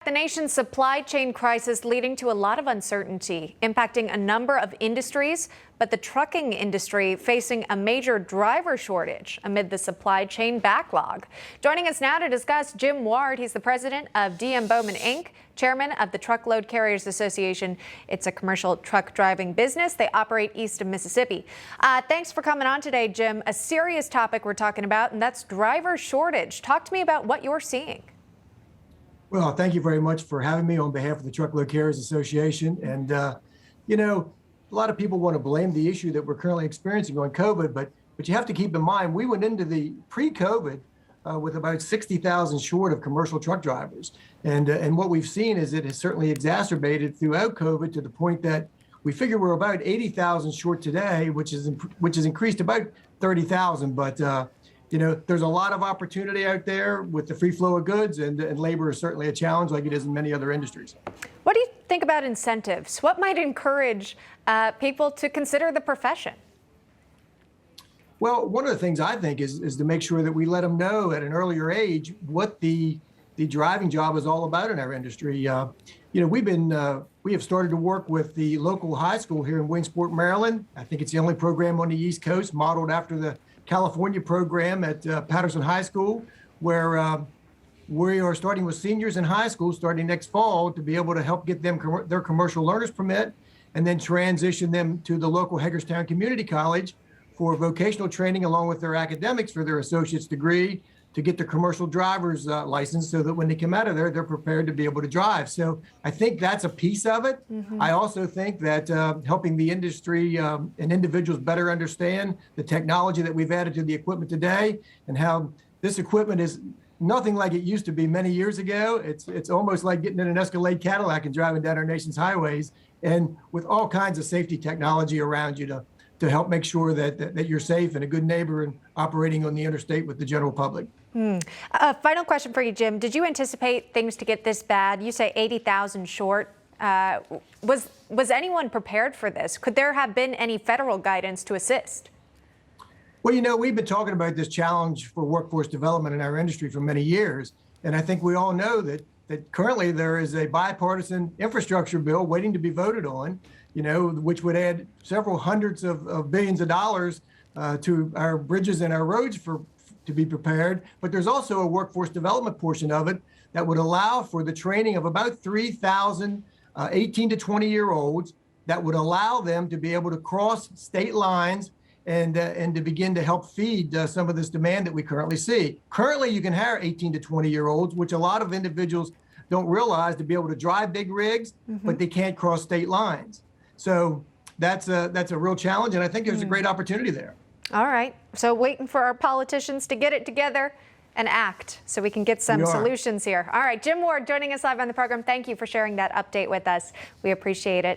The nation's supply chain crisis leading to a lot of uncertainty, impacting a number of industries, but the trucking industry facing a major driver shortage amid the supply chain backlog. Joining us now to discuss, Jim Ward. He's the president of D.M. Bowman, Inc., chairman of the Truckload Carriers Association. It's a commercial truck driving business. They operate east of Mississippi. Thanks for coming on today, Jim. A serious topic we're talking about, and that's driver shortage. Talk to me about what you're seeing. Well, thank you very much for having me on behalf of the Truckload Carriers Association. And, a lot of people want to blame the issue that we're currently experiencing on COVID, but you have to keep in mind, we went into the pre-COVID with about 60,000 short of commercial truck drivers. And what we've seen is it has certainly exacerbated throughout COVID to the point that we figure we're about 80,000 short today, which is increased about 30,000. But there's a lot of opportunity out there with the free flow of goods, and labor is certainly a challenge like it is in many other industries. What do you think about incentives? What might encourage people to consider the profession? Well, one of the things I think is to make sure that we let them know at an earlier age what the driving job is all about in our industry. We have started to work with the local high school here in Williamsport, Maryland. I think it's the only program on the East Coast modeled after the California program at Patterson High School, where we are starting with seniors in high school starting next fall to be able to help get them their commercial learner's permit and then transition them to the local Hagerstown Community College for vocational training along with their academics for their associate's degree to get their commercial driver's license so that when they come out of there, they're prepared to be able to drive. So I think that's a piece of it. Mm-hmm. I also think that helping the industry and individuals better understand the technology that we've added to the equipment today and how this equipment is nothing like it used to be many years ago. It's almost like getting in an Escalade Cadillac and driving down our nation's highways, and with all kinds of safety technology around you to help make sure that you're safe and a good neighbor and operating on the interstate with the general public. Final question for you, Jim. Did you anticipate things to get this bad? You say 80,000 short. Was anyone prepared for this? Could there have been any federal guidance to assist? Well, we've been talking about this challenge for workforce development in our industry for many years. And I think we all know that currently there is a bipartisan infrastructure bill waiting to be voted on, which would add several hundreds of billions of dollars to our bridges and our roads to be prepared. But there's also a workforce development portion of it that would allow for the training of about 3,000 18 to 20-year-olds that would allow them to be able to cross state lines and to begin to help feed some of this demand that we currently see. Currently, you can hire 18 to 20-year-olds, which a lot of individuals don't realize, to be able to drive big rigs, but they can't cross state lines. So that's a real challenge, and I think there's a great opportunity there. All right. So waiting for our politicians to get it together and act so we can get some solutions here. All right. Jim Ward joining us live on the program. Thank you for sharing that update with us. We appreciate it.